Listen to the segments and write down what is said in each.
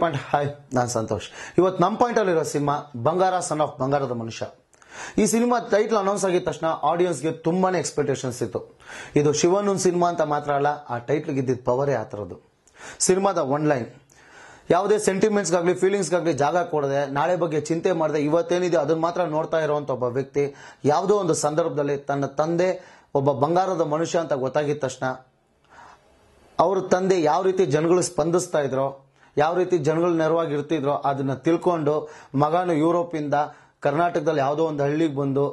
Point. Hi, ನಾನು ಸಂತೋಷ್. ಇವತ್ತು ನಮ್ಮ ಪಾಯಿಂಟ್ ಅಲ್ಲಿರೋ ಸಿನಿಮಾ ಬಂಗಾರ ಸನ್ ಆಫ್ ಬಂಗಾರದ ಮನುಷ್ಯ. ಈ ಸಿನಿಮಾ ಟೈಟಲ್ ಅನೌನ್ಸ್ ಆಗಿದ ತಕ್ಷಣ ಆಡಿಯನ್ಸ್ಗೆ ತುಂಬಾನೇ ಎಕ್ಸ್ಪೆಕ್ಟೇಷನ್ಸ್ ಇತ್ತು. ಇದು ಶಿವನ್ ಸಿನಿಮಾ ಅಂತ ಮಾತ್ರ ಅಲ್ಲ, ಆ ಟೈಟ್ಲ್ಗೆ ಇದ್ದಿದ್ದ ಪವರೇ ಆ ಥರದ್ದು. ಸಿನಿಮಾದ ಒನ್ ಲೈನ್, ಯಾವುದೇ ಸೆಂಟಿಮೆಂಟ್ಸ್ಗಾಗಲಿ ಫೀಲಿಂಗ್ಸ್ಗಾಗಲಿ ಜಾಗ ಕೊಡದೆ, ನಾಳೆ ಬಗ್ಗೆ ಚಿಂತೆ ಮಾಡದೆ, ಇವತ್ತೇನಿದೆ ಅದನ್ನ ಮಾತ್ರ ನೋಡ್ತಾ ಇರುವಂತ ಒಬ್ಬ ವ್ಯಕ್ತಿ ಯಾವುದೋ ಒಂದು ಸಂದರ್ಭದಲ್ಲಿ ತನ್ನ ತಂದೆ ಒಬ್ಬ ಬಂಗಾರದ ಮನುಷ್ಯ ಅಂತ ಗೊತ್ತಾಗಿದ ತಕ್ಷಣ ಅವ್ರ ತಂದೆ ಯಾವ ರೀತಿ ಜನಗಳು ಸ್ಪಂದಿಸ್ತಾ ಇದ್ರೋ, ಯಾವ ರೀತಿ ಜನಗಳು ನೆರವಾಗಿರ್ತಿದ್ರೋ ಅದನ್ನ ತಿಳ್ಕೊಂಡು ಮಗನು ಯುರೋಪಿಂದ ಕರ್ನಾಟಕದಲ್ಲಿ ಯಾವುದೋ ಒಂದು ಹಳ್ಳಿಗೆ ಬಂದು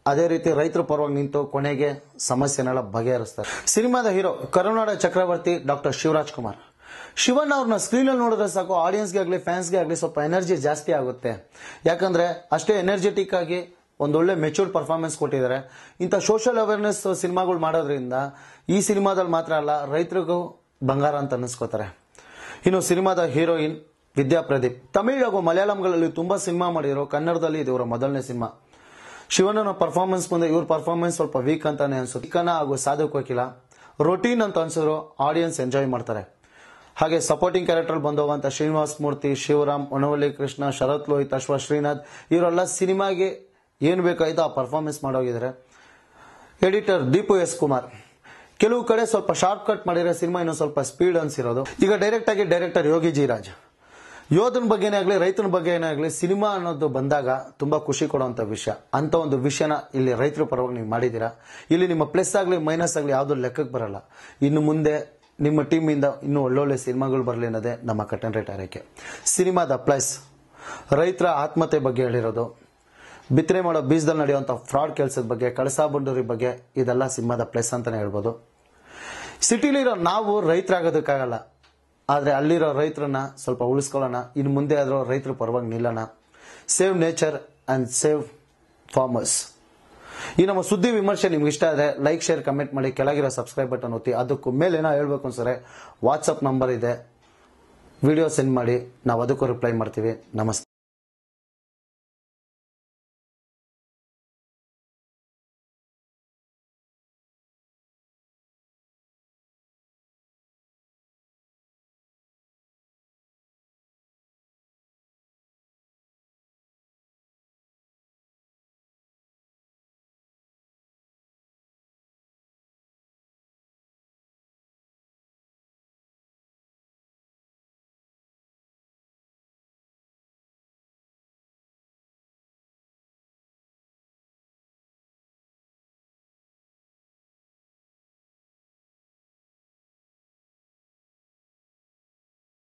ಅದೇ ರೀತಿ ರೈತರ ಪರವಾಗಿ ನಿಂತು ಕೊನೆಗೆ ಸಮಸ್ಯೆನೆಲ್ಲ ಬಗೆಹರಿಸ್ತಾರೆ. ಸಿನಿಮಾದ ಹೀರೋ ಕರುನಾಡ ಚಕ್ರವರ್ತಿ ಡಾಕ್ಟರ್ ಶಿವರಾಜ್ ಕುಮಾರ್. ಶಿವನ್ ಅವ್ರನ್ನ ಸ್ಕ್ರೀನಲ್ಲಿ ನೋಡಿದ್ರೆ ಸಾಕು, ಆಡಿಯನ್ಸ್ಗೆ ಆಗಲಿ ಫ್ಯಾನ್ಸ್ಗೆ ಆಗಲಿ ಸ್ವಲ್ಪ ಎನರ್ಜಿ ಜಾಸ್ತಿ ಆಗುತ್ತೆ. ಯಾಕಂದ್ರೆ ಅಷ್ಟೇ ಎನರ್ಜೆಟಿಕ್ ಆಗಿ ಒಂದೊಳ್ಳೆ ಮೆಚೂರ್ಡ್ ಪರ್ಫಾರ್ಮೆನ್ಸ್ ಕೊಟ್ಟಿದ್ದಾರೆ. ಇಂಥ ಸೋಷಿಯಲ್ ಅವೇರ್ನೆಸ್ ಸಿನಿಮಾಗಳು ಮಾಡೋದ್ರಿಂದ ಈ ಸಿನಿಮಾದಲ್ಲಿ ಮಾತ್ರ ಅಲ್ಲ, ರೈತರಿಗೂ ಬಂಗಾರ ಅಂತ ಅನ್ನಿಸ್ಕೋತಾರೆ. ಇನ್ನು ಸಿನಿಮಾದ ಹೀರೋಯಿನ್ ವಿದ್ಯಾ ಪ್ರದೀಪ್. ತಮಿಳು ಹಾಗೂ ಮಲಯಾಳಂಗಳಲ್ಲಿ ತುಂಬಾ ಸಿನಿಮಾ ಮಾಡಿರೋ, ಕನ್ನಡದಲ್ಲಿ ಇದು ಇವರ ಮೊದಲನೇ ಸಿನಿಮಾ. ಶಿವಣ್ಣನ ಪರ್ಫಾರ್ಮೆನ್ಸ್ ಮುಂದೆ ಇವ್ರ ಪರ್ಫಾರ್ಮೆನ್ಸ್ ಸ್ವಲ್ಪ ವೀಕ್ ಅಂತಾನೆ ಅನ್ಸುತ್ತೆ. ಚಿಕ್ಕನ ಹಾಗೂ ಸಾಧು ಕೋಕಿಲ ರೊಟೀನ್ ಅಂತ ಅನ್ಸಿದ್ರು ಆಡಿಯನ್ಸ್ ಎಂಜಾಯ್ ಮಾಡ್ತಾರೆ. ಹಾಗೆ ಸಪೋರ್ಟಿಂಗ್ ಕ್ಯಾರೆಕ್ಟರ್ ಬಂದೋಗಂತ ಶ್ರೀನಿವಾಸ್ ಮೂರ್ತಿ, ಶಿವರಾಮ್, ಹೊನವಳ್ಳಿ ಕೃಷ್ಣ, ಶರತ್ ಲೋಹಿತ್, ಅಶ್ವ ಶ್ರೀನಾಥ್ ಇವರೆಲ್ಲ ಸಿನಿಮಾಗೆ ಏನ್ ಬೇಕಾಯ್ತು ಆ ಪರ್ಫಾರ್ಮೆನ್ಸ್ ಮಾಡೋಗಿದ್ದಾರೆ. Editor Deepu S Kumar. ಕೆಲವು ಕಡೆ ಸ್ವಲ್ಪ ಶಾರ್ಟ್ ಕಟ್ ಮಾಡಿರೋ ಸಿನಿಮಾ ಇನ್ನೊಂದು ಸ್ವಲ್ಪ ಸ್ಪೀಡ್ ಅನ್ಸಿರೋದು. ಈಗ ಡೈರೆಕ್ಟರ್ ಯೋಗಿ ಜಿ ರಾಜ್. ಯೋಧನ ಬಗ್ಗೆನೇ ಆಗಲಿ ರೈತನ ಬಗ್ಗೆ ಆಗಲಿ ಸಿನಿಮಾ ಅನ್ನೋದು ಬಂದಾಗ ತುಂಬಾ ಖುಷಿ ಕೊಡುವಂತ ವಿಷಯ. ಅಂತ ಒಂದು ವಿಷಯನ ಇಲ್ಲಿ ರೈತರ ಪರವಾಗಿ ನೀವು ಮಾಡಿದೀರಾ. ಇಲ್ಲಿ ನಿಮ್ಮ ಪ್ಲಸ್ ಆಗಲಿ ಮೈನಸ್ ಆಗಲಿ ಯಾವ್ದು ಲೆಕ್ಕಕ್ಕೆ ಬರಲ್ಲ. ಇನ್ನು ಮುಂದೆ ನಿಮ್ಮ ಟೀಮ್ ಇಂದ ಇನ್ನೂ ಒಳ್ಳೊಳ್ಳೆ ಸಿನಿಮಾಗಳು ಬರಲಿ ಅನ್ನೋದೇ ನಮ್ಮ ಕಟನ್ ರೇಟ್ ಆರೈಕೆ. ಸಿನಿಮಾದ ಪ್ಲಸ್ ರೈತರ ಆತ್ಮಹತ್ಯೆ ಬಗ್ಗೆ ಹೇಳಿರೋದು, ಬಿತ್ತನೆ ಮಾಡೋ ಬೀಜದಲ್ಲಿ ನಡೆಯುವಂತ ಫ್ರಾಡ್ ಕೆಲಸದ ಬಗ್ಗೆ, ಕಳಸಾ ಬಂಡೂರಿ ಬಗ್ಗೆ, ಇದೆಲ್ಲ ಸಿನಿಮಾದ ಪ್ಲಸ್ ಅಂತಾನೆ ಹೇಳ್ಬೋದು. ಸಿಟಿಲಿರೋ ನಾವು ರೈತರಾಗೋದಕ್ಕಾಗಲ್ಲ, ಆದ್ರೆ ಅಲ್ಲಿರೋ ರೈತರನ್ನ ಸ್ವಲ್ಪ ಉಳಿಸ್ಕೊಳ್ಳೋಣ. ಇನ್ನು ಮುಂದೆ ಆದ್ರೂ ರೈತರ ಪರವಾಗಿ ನಿಲ್ಲೋಣ. Save nature and save farmers. ಈ ನಮ್ಮ ಸುದ್ದಿ ವಿಮರ್ಶೆ ನಿಮ್ಗೆ ಇಷ್ಟ ಆದ್ರೆ ಲೈಕ್, ಶೇರ್, ಕಮೆಂಟ್ ಮಾಡಿ. ಕೆಳಗಿರೋ ಸಬ್ಸ್ಕ್ರೈಬ್ ಬಟನ್ ಒತ್ತಿ. ಅದಕ್ಕೂ ಮೇಲೆ ಏನೋ ಹೇಳ್ಬೇಕು ಅನ್ಸರೆ ವಾಟ್ಸಪ್ ನಂಬರ್ ಇದೆ, ವಿಡಿಯೋ ಸೆಂಡ್ ಮಾಡಿ, ನಾವು ಅದಕ್ಕೂ ರಿಪ್ಲೈ ಮಾಡ್ತೀವಿ. ನಮಸ್ತೆ.